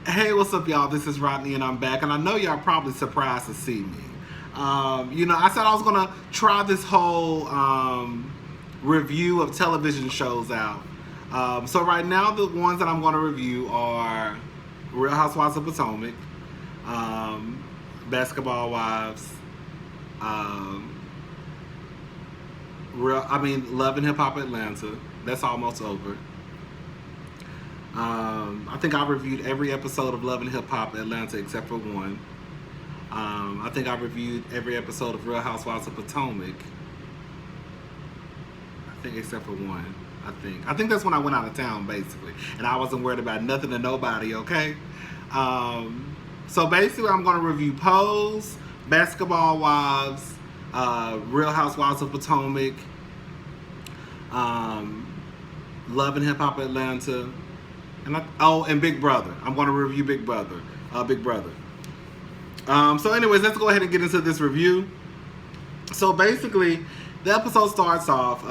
Hey, what's up, y'all? This is Rodney, and I'm back. And I know y'all probably surprised to see me. I said I was gonna try this whole review of television shows out. So right now, the ones that I'm gonna review are Real Housewives of Potomac, um, Basketball Wives, um, Love and Hip Hop Atlanta. That's almost over. I think I reviewed every episode of Love and Hip Hop Atlanta except for one. I think I reviewed every episode of Real Housewives of Potomac. I think except for one. I think that's when I went out of town basically, and I wasn't worried about nothing and nobody. Okay. So basically, I'm going to review Pose, Basketball Wives, Real Housewives of Potomac, um, Love and Hip Hop Atlanta, and Big Brother. I'm going to review Big Brother. Big Brother. So, anyways, let's go ahead and get into this review. So, basically, the episode starts off.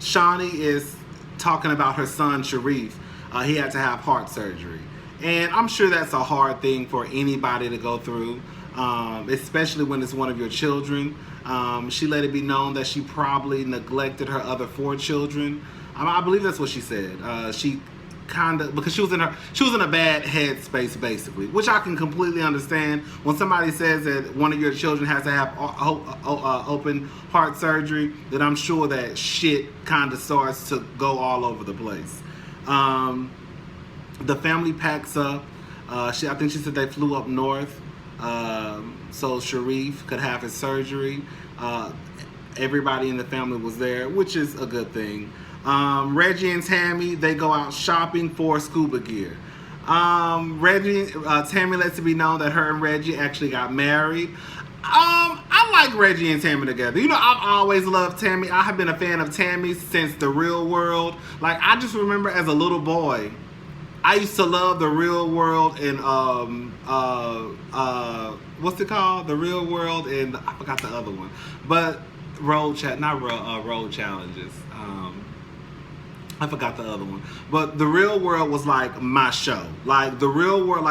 Shawnee is talking about her son, Sharif. He had to have heart surgery. And I'm sure that's a hard thing for anybody to go through, especially when it's one of your children. She let it be known that she probably neglected her other four children. I believe that's what she said. She kind of, because she was in a bad headspace basically, which I can completely understand. When somebody says that one of your children has to have open heart surgery, then I'm sure that shit kind of starts to go all over the place. The family packs up. I think she said they flew up north, so Sharif could have his surgery. Everybody in the family was there, which is a good thing. Reggie and Tammy, they go out shopping for scuba gear. Tammy lets it be known that her and Reggie actually got married. I like Reggie and Tammy together. You know, I've always loved Tammy. I have been a fan of Tammy since The Real World. Like, I just remember as a little boy, I used to love The Real World and what's it called? The Real World and I forgot the other one, but road challenges. I forgot the other one, but The Real World was like my show. Like The Real World,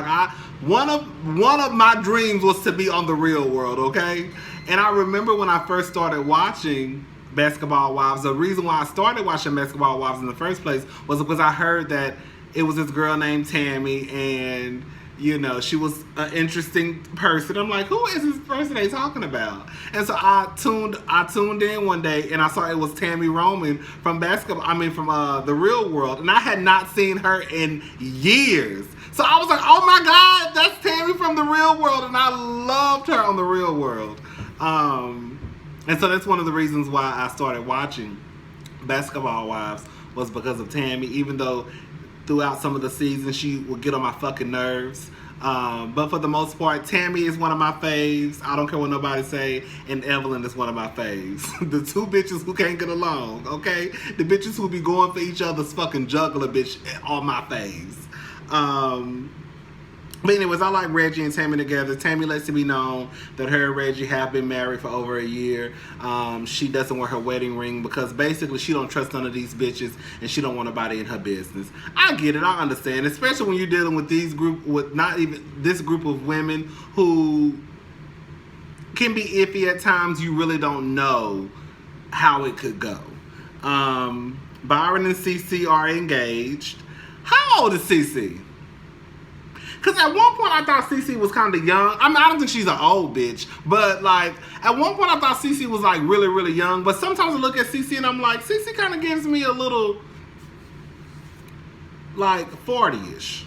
one of my dreams was to be on The Real World. Okay, and I remember when I first started watching Basketball Wives. The reason why I started watching Basketball Wives in the first place was because I heard that it was this girl named Tammy, and you know, she was an interesting person. I'm like, who is this person they talking about? And so I tuned in one day, and I saw it was Tammy Roman from The Real World, and I had not seen her in years. So I was like, oh my God, that's Tammy from The Real World, and I loved her on The Real World. And so that's one of the reasons why I started watching Basketball Wives, was because of Tammy, even though throughout some of the seasons she would get on my fucking nerves. But for the most part, Tammy is one of my faves. I don't care what nobody say. And Evelyn is one of my faves. The two bitches who can't get along, okay? The bitches who be going for each other's fucking juggler, bitch, are my faves. But anyways, I like Reggie and Tammy together. Tammy lets it be known that her and Reggie have been married for over a year. She doesn't wear her wedding ring because basically she don't trust none of these bitches and she don't want nobody in her business. I get it, I understand, especially when you're dealing with not even this group of women who can be iffy at times. You really don't know how it could go. Byron and Cece are engaged. How old is Cece? Because at one point I thought Cece was kind of young. I mean, I don't think she's an old bitch. But, like, at one point I thought Cece was, like, really, really young. But sometimes I look at Cece and I'm like, Cece kind of gives me a little, like, 40-ish.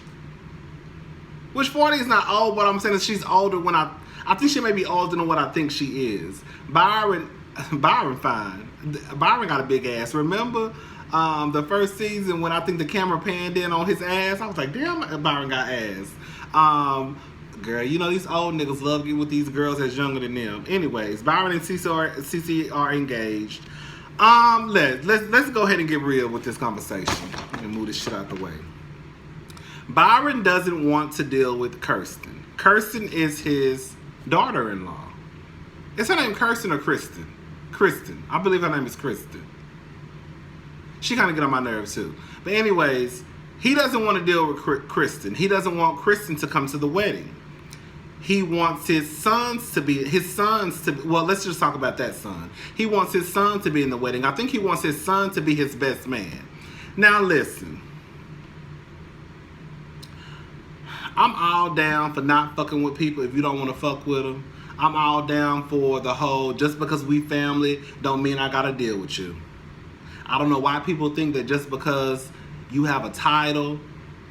Which 40 is not old, but I'm saying that she's older when I think she may be older than what I think she is. Byron fine. Byron got a big ass. Remember the first season when I think the camera panned in on his ass? I was like, damn, Byron got ass. Girl, you know these old niggas love you with these girls that's younger than them. Anyways, Byron and Cece are engaged. Let's go ahead and get real with this conversation and move this shit out the way. Byron doesn't want to deal with Kirsten. Kirsten is his daughter-in-law. Is her name Kirsten or Kristen? Kristen. I believe her name is Kristen. She kind of get on my nerves too. But anyways, He doesn't want to deal with Kristen. He doesn't want Kristen to come to the wedding. He wants his sons to be, well, let's just talk about that son. He wants his son to be in the wedding. I think he wants his son to be his best man. Now listen, I'm all down for not fucking with people if you don't want to fuck with them. I'm all down for the whole, just because we family don't mean I gotta deal with you. I don't know why people think that just because you have a title,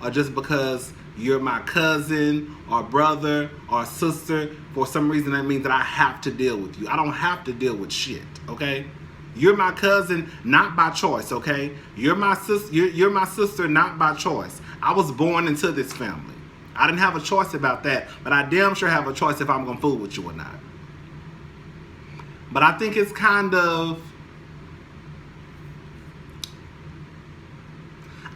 or just because you're my cousin or brother or sister, for some reason that means that I have to deal with you. I don't have to deal with shit, okay? You're my cousin, not by choice, okay? You're my sister, not by choice. I was born into this family. I didn't have a choice about that, but I damn sure have a choice if I'm gonna fool with you or not. But I think it's kind of,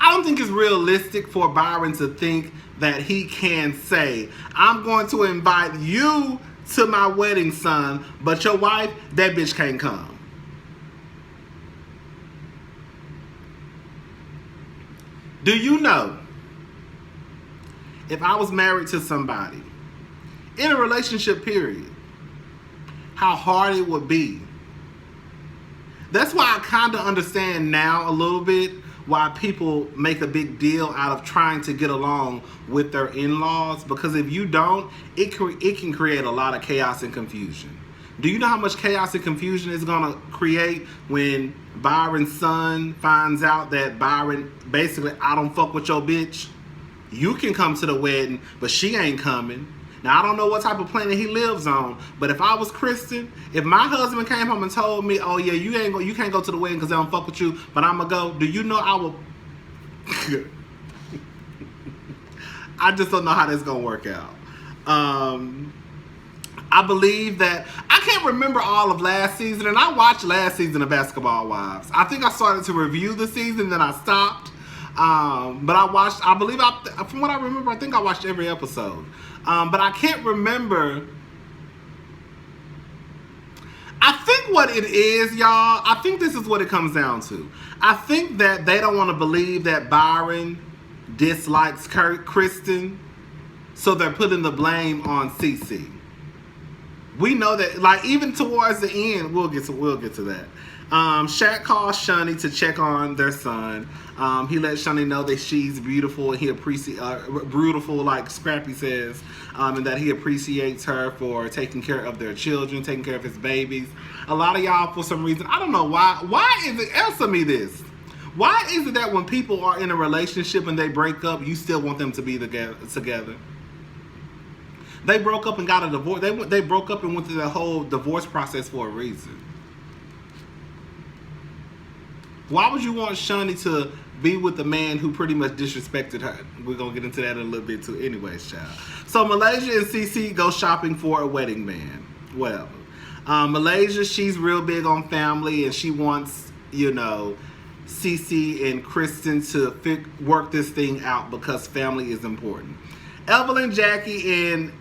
I don't think it's realistic for Byron to think that he can say, I'm going to invite you to my wedding, son, but your wife, that bitch can't come. Do you know, if I was married to somebody, in a relationship period, how hard it would be? That's why I kind of understand now a little bit why people make a big deal out of trying to get along with their in-laws, because if you don't, it can create a lot of chaos and confusion. Do you know how much chaos and confusion it's gonna create when Byron's son finds out that Byron basically, I don't fuck with your bitch? You can come to the wedding, but she ain't coming. Now, I don't know what type of planet he lives on, but if I was Kristen, if my husband came home and told me, oh yeah, you can't go to the wedding because I don't fuck with you, but I'm gonna go, do you know I will... I just don't know how that's gonna work out. I believe that, I can't remember all of last season, and I watched last season of Basketball Wives. I think I started to review the season, then I stopped. But I watched, from what I remember, I think I watched every episode. But I can't remember. I think what it is, y'all, I think this is what it comes down to. I think that they don't want to believe that Byron dislikes Kristen, so they're putting the blame on Cece. We know that, like, even towards the end, we'll get to that. Shaq calls Shaunie to check on their son. He lets Shaunie know that she's beautiful, and he appreciates beautiful, like Scrappy says, and that he appreciates her for taking care of their children, taking care of his babies. A lot of y'all, for some reason, I don't know why. Why is it? Answer me this. Why is it that when people are in a relationship and they break up, you still want them to be together? They broke up and got a divorce. They broke up and went through the whole divorce process for a reason. Why would you want Shaunie to be with the man who pretty much disrespected her? We're going to get into that in a little bit too. Anyways, child. So Malaysia and Cece go shopping for a wedding band. Whatever. Malaysia, she's real big on family, and she wants, Cece and Kristen to work this thing out because family is important. Evelyn, Jackie, and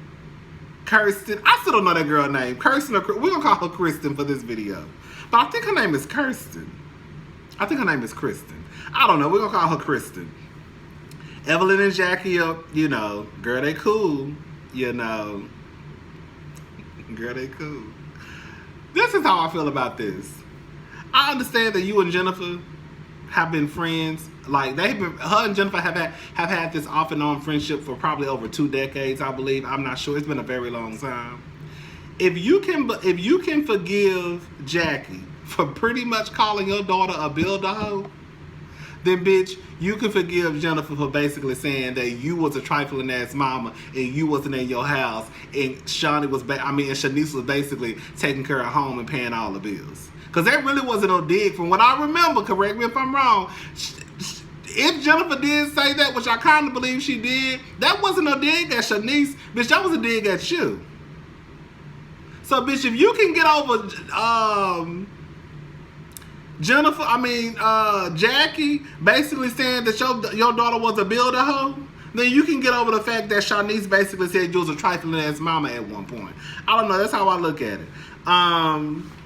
Kirsten. I still don't know that girl's name. Kirsten, we're going to call her Kristen for this video. But I think her name is Kirsten. I think her name is Kristen. I don't know. We're going to call her Kristen. Evelyn and Jackie are, girl, they cool. Girl, they cool. This is how I feel about this. I understand that you and Jennifer have been friends. Like, her and Jennifer have had this off and on friendship for probably over 2 decades, I believe. I'm not sure. It's been a very long time. If you can forgive Jackie for pretty much calling your daughter a build-a-hoe, then bitch, you can forgive Jennifer for basically saying that you was a trifling ass mama and you wasn't in your house, and Shanice was basically taking care of home and paying all the bills. Because that really wasn't no dig. From what I remember, correct me if I'm wrong, if Jennifer did say that, which I kind of believe she did, that wasn't no dig at Shanice, bitch, that was a dig at you. So bitch, if you can get over Jackie basically saying that your daughter was a build-a-hoe, then you can get over the fact that Shanice basically said you was a trifling ass mama at one point. I don't know, that's how I look at it.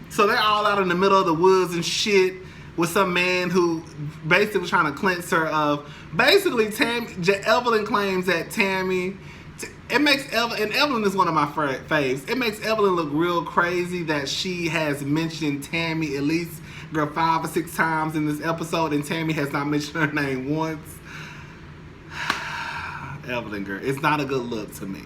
So they're all out in the middle of the woods and shit. with some man who basically was trying to cleanse her of basically Evelyn claims that Tammy. It makes Evelyn, and Evelyn is one of my faves. It makes Evelyn look real crazy that she has mentioned Tammy at least 5 or 6 times in this episode, and Tammy has not mentioned her name once. Evelyn, girl, it's not a good look to me.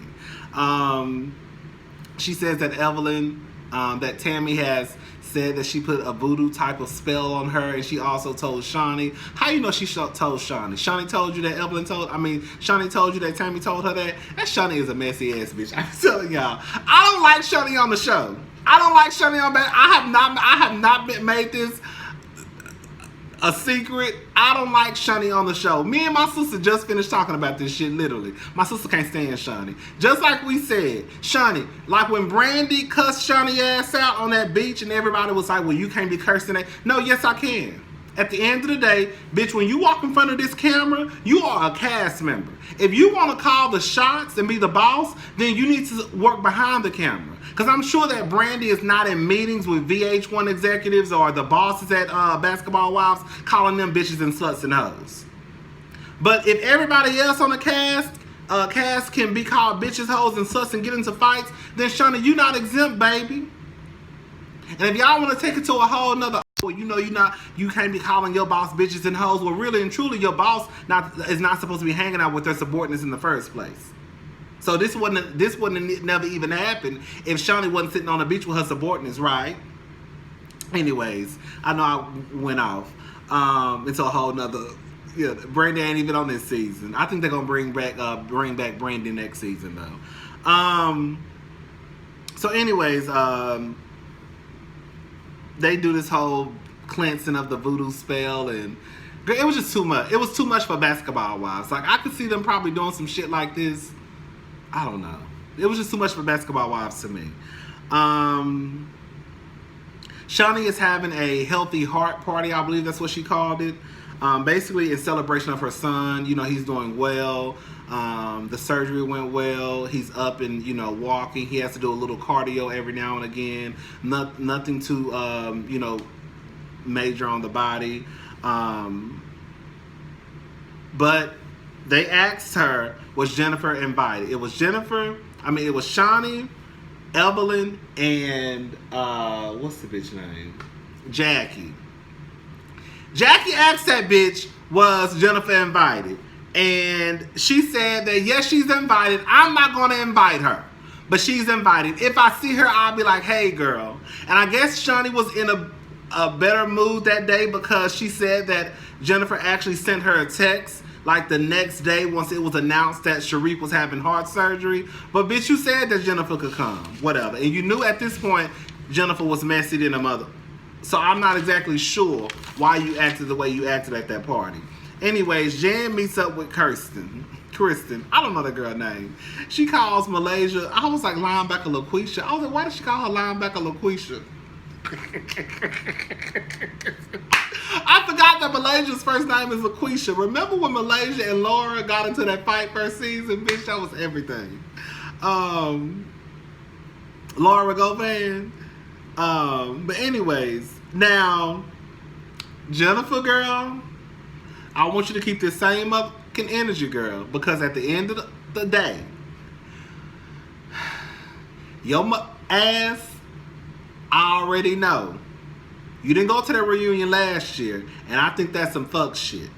She says that Evelyn, that Tammy has said that she put a voodoo type of spell on her, and she also told Shaunie. How you know she told Shaunie? Shaunie told you that Shaunie told you that Tammy told her that? That Shaunie is a messy ass bitch. I'm telling y'all. I don't like Shaunie on the show. I don't like Shaunie on back. I have not made this a secret. I don't like Shaunie on the show. Me and my sister just finished talking about this shit, literally. My sister can't stand Shaunie. Just like we said, Shaunie, like when Brandy cussed Shaunie ass out on that beach and everybody was like, well, you can't be cursing that. No, yes, I can. At the end of the day, bitch, when you walk in front of this camera, you are a cast member. If you want to call the shots and be the boss, then you need to work behind the camera. Because I'm sure that Brandy is not in meetings with VH1 executives or the bosses at Basketball Wives calling them bitches and sluts and hoes. But if everybody else on the cast can be called bitches, hoes, and sluts and get into fights, then Shaunie, you not exempt, baby. And if y'all want to take it to a whole nother, well, you can't be calling your boss bitches and hoes. Well, really and truly, your boss is not supposed to be hanging out with their subordinates in the first place. So this wouldn't never even happen if Shaunie wasn't sitting on the beach with her subordinates, right? Anyways, I know I went off into a whole nother. Yeah, Brandy ain't even on this season. I think they're gonna bring back Brandy next season though. So anyways, they do this whole cleansing of the voodoo spell, and it was just too much. It was too much for Basketball Wives. Like, I could see them probably doing some shit like this. I don't know. It was just too much for Basketball Wives to me. Shaunie is having a healthy heart party. I believe that's what she called it. Basically in celebration of her son. You know, he's doing well. The surgery went well. He's up and, walking. He has to do a little cardio every now and again. Nothing too, major on the body. But they asked her, was Jennifer invited? It was Shaunie, Evelyn, and what's the bitch name? Jackie. Jackie asked that bitch, was Jennifer invited? And she said that yes, she's invited. I'm not going to invite her, but she's invited. If I see her, I'll be like, hey, girl. And I guess Shaunie was in a better mood that day because she said that Jennifer actually sent her a text like the next day once it was announced that Sharif was having heart surgery. But bitch, you said that Jennifer could come. Whatever. And you knew at this point Jennifer was messy than a mother. So I'm not exactly sure why you acted the way you acted at that party. Anyways, Jan meets up with Kristen. I don't know the girl name. She calls Malaysia. I was like linebacker LaQuisha. I was like, why did she call her linebacker LaQuisha? I forgot that Malaysia's first name is LaQuisha. Remember when Malaysia and Laura got into that fight first season? Bitch, that was everything. Laura Govan. But anyways, now, Jennifer, girl, I want you to keep this same fucking energy, girl, because at the end of the day, your ass, I already know. You didn't go to that reunion last year, and I think that's some fuck shit.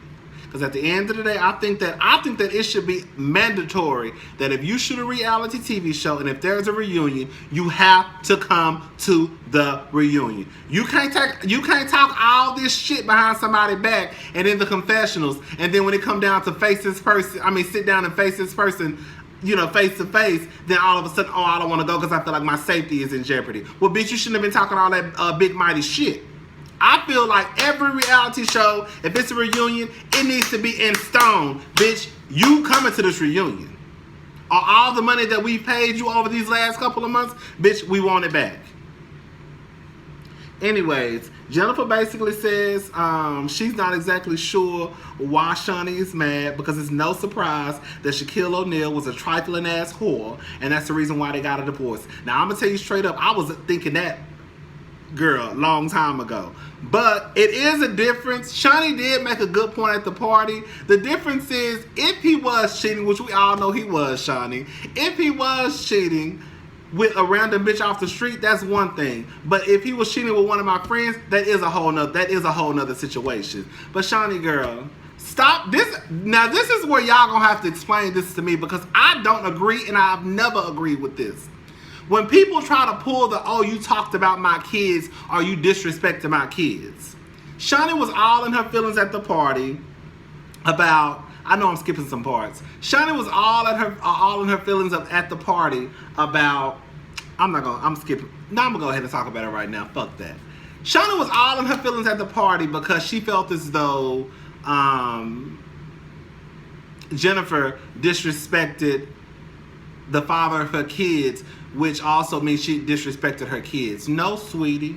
Because at the end of the day, I think that it should be mandatory that if you shoot a reality TV show and if there's a reunion, you have to come to the reunion. You can't talk all this shit behind somebody's back and in the confessionals, and then when it come down to sit down and face this person, face to face, then all of a sudden, oh, I don't want to go because I feel like my safety is in jeopardy. Well, bitch, you shouldn't have been talking all that big mighty shit. I feel like every reality show, if it's a reunion, it needs to be in stone. Bitch, you coming to this reunion. All the money that we paid you over these last couple of months, bitch, we want it back. Anyways, Jennifer basically says she's not exactly sure why Shaunie is mad because it's no surprise that Shaquille O'Neal was a trifling ass whore, and that's the reason why they got a divorce. Now, I'm going to tell you straight up, I was thinking that girl, long time ago. But it is a difference. Shaunie did make a good point at the party. The difference is, if he was cheating, which we all know he was, Shaunie, if he was cheating with a random bitch off the street, that's one thing. But if he was cheating with one of my friends, that is a whole nother situation. But Shaunie, girl, stop this. Now this is where y'all gonna have to explain this to me, because I don't agree, and I've never agreed with this. When people try to pull the, oh, you talked about my kids, or you disrespected my kids. Shaunie was all in her feelings at the party about, I know I'm skipping some parts. Shaunie was all in her feelings at the party about, I'm skipping. No, I'm gonna go ahead and talk about it right now. Fuck that. Shaunie was all in her feelings at the party because she felt as though Jennifer disrespected the father of her kids, which also means she disrespected her kids. No, sweetie.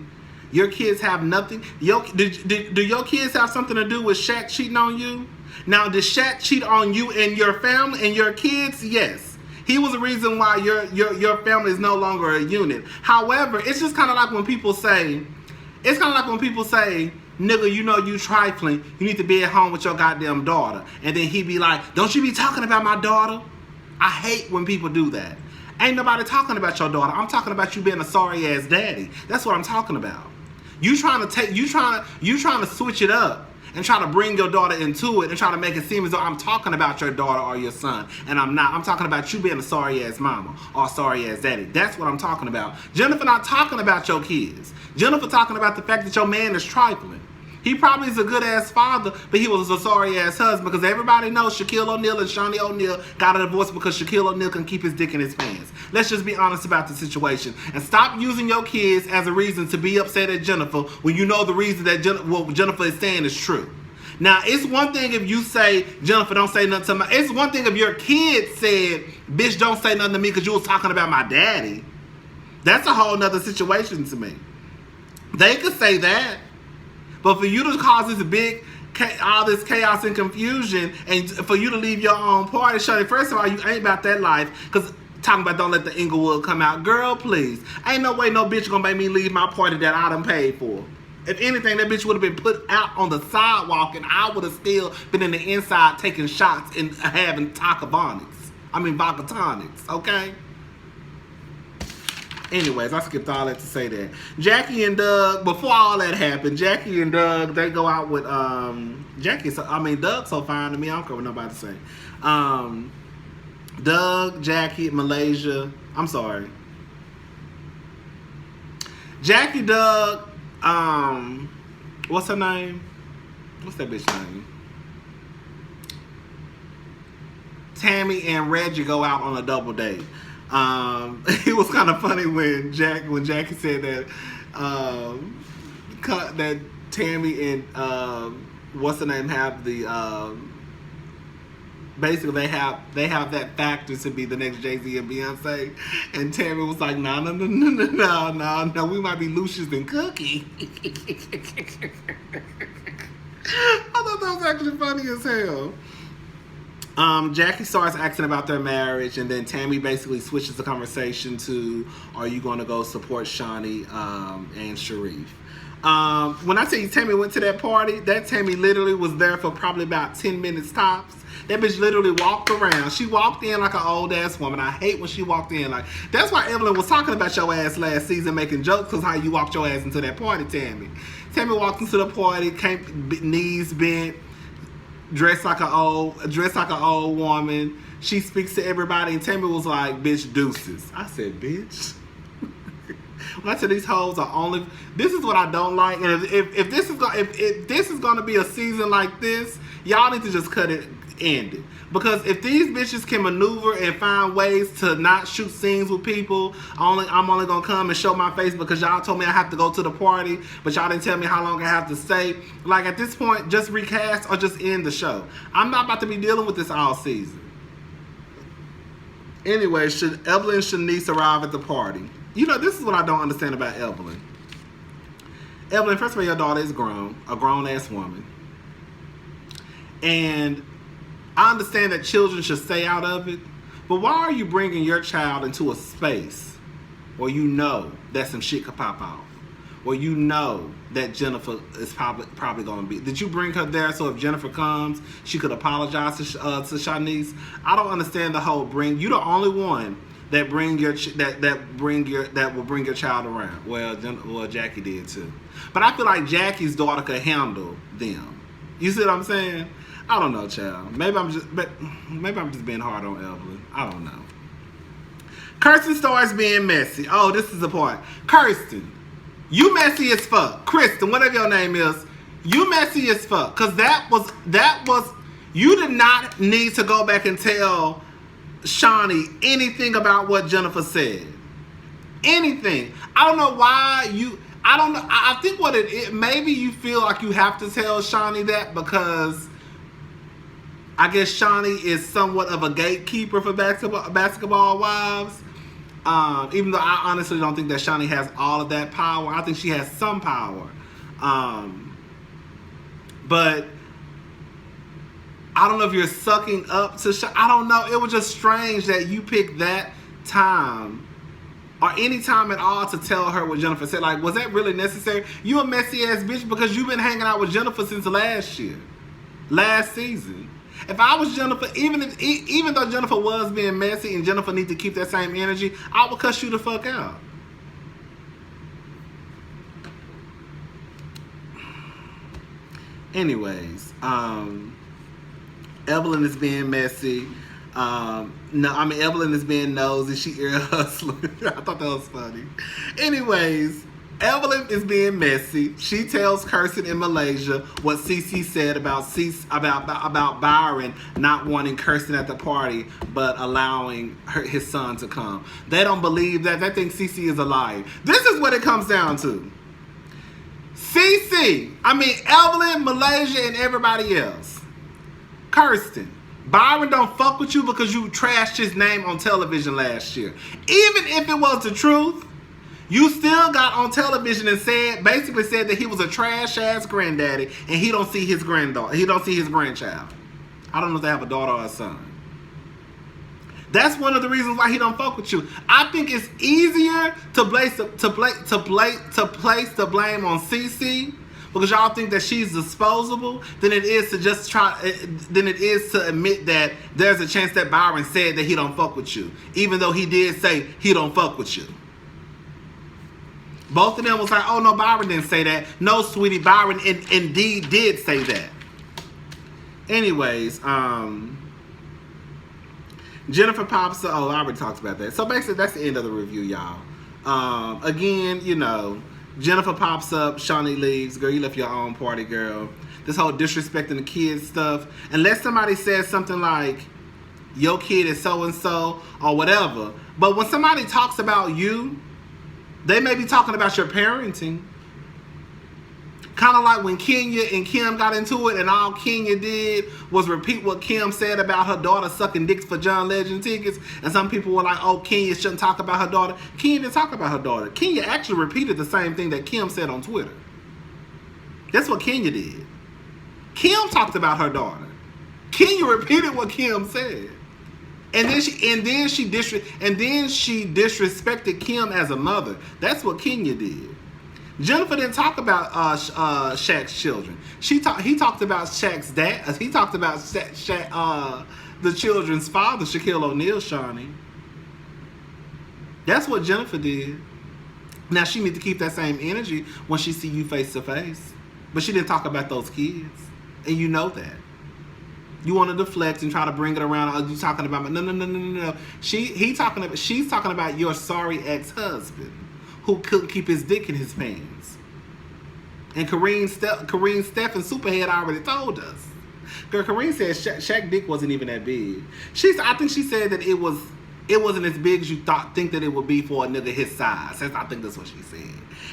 Your kids have nothing. Do your kids have something to do with Shaq cheating on you? Now, did Shaq cheat on you and your family and your kids? Yes. He was the reason why your family is no longer a unit. However, it's just kind of like when people say, nigga, you know you trifling. You need to be at home with your goddamn daughter. And then he be like, don't you be talking about my daughter? I hate when people do that. Ain't nobody talking about your daughter. I'm talking about you being a sorry ass daddy. That's what I'm talking about. You trying to switch it up and try to bring your daughter into it and try to make it seem as though I'm talking about your daughter or your son, and I'm not. I'm talking about you being a sorry ass mama or sorry ass daddy. That's what I'm talking about. Jennifer not talking about your kids. Jennifer talking about the fact that your man is trifling. He probably is a good ass father, but he was a sorry ass husband, because everybody knows Shaquille O'Neal and Shaunie O'Neal got a divorce because Shaquille O'Neal can keep his dick in his pants. Let's just be honest about the situation and stop using your kids as a reason to be upset at Jennifer when you know the reason that what Jennifer is saying is true. Now, it's one thing if you say, Jennifer, don't say nothing to my... It's one thing if your kid said, bitch, don't say nothing to me because you was talking about my daddy. That's a whole nother situation to me. They could say that. But for you to cause all this chaos and confusion, and for you to leave your own party, Shaunie, first of all, you ain't about that life, because talking about don't let the Inglewood come out. Girl, please. Ain't no way no bitch gonna make me leave my party that I done paid for. If anything, that bitch would have been put out on the sidewalk, and I would have still been in the inside taking shots and having vodka tonics, okay? Anyways, I skipped all that to say that. Jackie and Doug, before all that happened, Jackie and Doug, they go out with, Doug's so fine to me, I don't care what nobody say. Doug, Jackie, Malaysia, I'm sorry. Jackie, Doug, what's her name? What's that bitch name? Tammy and Reggie go out on a double date. It was kind of funny when Jackie said that that Tammy and what's the name have the basically they have that factor to be the next Jay-Z and Beyonce, and Tammy was like, no, we might be Lucius and Cookie. I thought that was actually funny as hell. Jackie starts asking about their marriage, and then Tammy basically switches the conversation to, are you going to go support Shaunie and Sharrieff? When I tell you Tammy went to that party, that Tammy literally was there for probably about 10 minutes tops. That bitch literally walked around. She walked in like an old ass woman. I hate when she walked in like. That's why Evelyn was talking about your ass last season, making jokes because how you walked your ass into that party, Tammy. Tammy walked into the party, knees bent, dressed like an old woman. She speaks to everybody, and Tammy was like, "Bitch, deuces." I said, "Bitch." When I said these hoes are only, this is what I don't like. And if this is gonna be a season like this, y'all need to just cut it, end it. Because if these bitches can maneuver and find ways to not shoot scenes with people, I'm only gonna come and show my face because y'all told me I have to go to the party, but y'all didn't tell me how long I have to stay. Like, at this point, just recast or just end the show. I'm not about to be dealing with this all season. Anyway, should Evelyn and Shanice arrive at the party? You know, this is what I don't understand about Evelyn. Evelyn, first of all, your daughter is grown, a grown-ass woman. And I understand that children should stay out of it, but why are you bringing your child into a space where you know that some shit could pop off? where you know that Jennifer is probably going to be? Did you bring her there so if Jennifer comes, she could apologize to Shanice? I don't understand the whole bring. You the only one that will bring your child around. Well, Jackie did too, but I feel like Jackie's daughter could handle them. You see what I'm saying? I don't know, child. Maybe I'm just being hard on Evelyn. I don't know. Kirsten starts being messy. Oh, this is the part. Kirsten, you messy as fuck. Kristen, whatever your name is, you messy as fuck. Cause that was you did not need to go back and tell Shaunie anything about what Jennifer said. Anything. I don't know why you. I don't know. I think what it maybe you feel like you have to tell Shaunie that because I guess Shaunie is somewhat of a gatekeeper for basketball wives. Even though I honestly don't think that Shaunie has all of that power. I think she has some power. But I don't know if you're sucking up to I don't know. It was just strange that you picked that time or any time at all to tell her what Jennifer said. Like, was that really necessary? You a messy ass bitch because you've been hanging out with Jennifer since last season. If I was Jennifer, even though Jennifer was being messy and Jennifer needs to keep that same energy, I would cuss you the fuck out. Anyways, Evelyn is being messy. Evelyn is being nosy. She ear hustling. I thought that was funny. Anyways, Evelyn is being messy. She tells Kirsten in Malaysia what Cece said about Byron not wanting Kirsten at the party, but allowing his son to come. They don't believe that. They think Cece is a liar. This is what it comes down to. Evelyn, Malaysia, and everybody else. Kirsten, Byron don't fuck with you because you trashed his name on television last year. Even if it was the truth, you still got on television and basically said that he was a trash ass granddaddy and he don't see his granddaughter. He don't see his grandchild. I don't know if they have a daughter or a son. That's one of the reasons why he don't fuck with you. I think it's easier to place the blame on Cece because y'all think that she's disposable than it is to admit that there's a chance that Byron said that he don't fuck with you, even though he did say he don't fuck with you. Both of them was like, oh no, Byron didn't say that. No, sweetie, Byron indeed did say that. Anyways, Jennifer pops up. Oh, I already talked about that. So basically, that's the end of the review, y'all. Again, Jennifer pops up. Shaunie leaves. Girl, you left your own party, girl. This whole disrespecting the kids stuff. Unless somebody says something like, your kid is so-and-so or whatever. But when somebody talks about you, they may be talking about your parenting. Kind of like when Kenya and Kim got into it and all Kenya did was repeat what Kim said about her daughter sucking dicks for John Legend tickets. And some people were like, oh, Kenya shouldn't talk about her daughter. Kenya didn't talk about her daughter. Kenya actually repeated the same thing that Kim said on Twitter. That's what Kenya did. Kim talked about her daughter. Kenya repeated what Kim said. And then she disrespected Kim as a mother. That's what Kenya did. Jennifer didn't talk about Shaq's children. He talked about Shaq's dad. He talked about the children's father, Shaquille O'Neal, Shaunie. That's what Jennifer did. Now she needs to keep that same energy when she see you face to face. But she didn't talk about those kids, and you know that. You want to deflect and try to bring it around. Are you talking about no? She's talking about your sorry ex-husband who couldn't keep his dick in his pants. And Kareen Steph and Superhead already told us. Girl, Kareen said Shaq dick wasn't even that big. I think she said that it wasn't as big as you think that it would be for a nigga his size. I think that's what she said.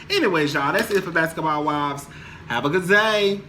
Anyways, y'all, that's it for Basketball Wives. Have a good day.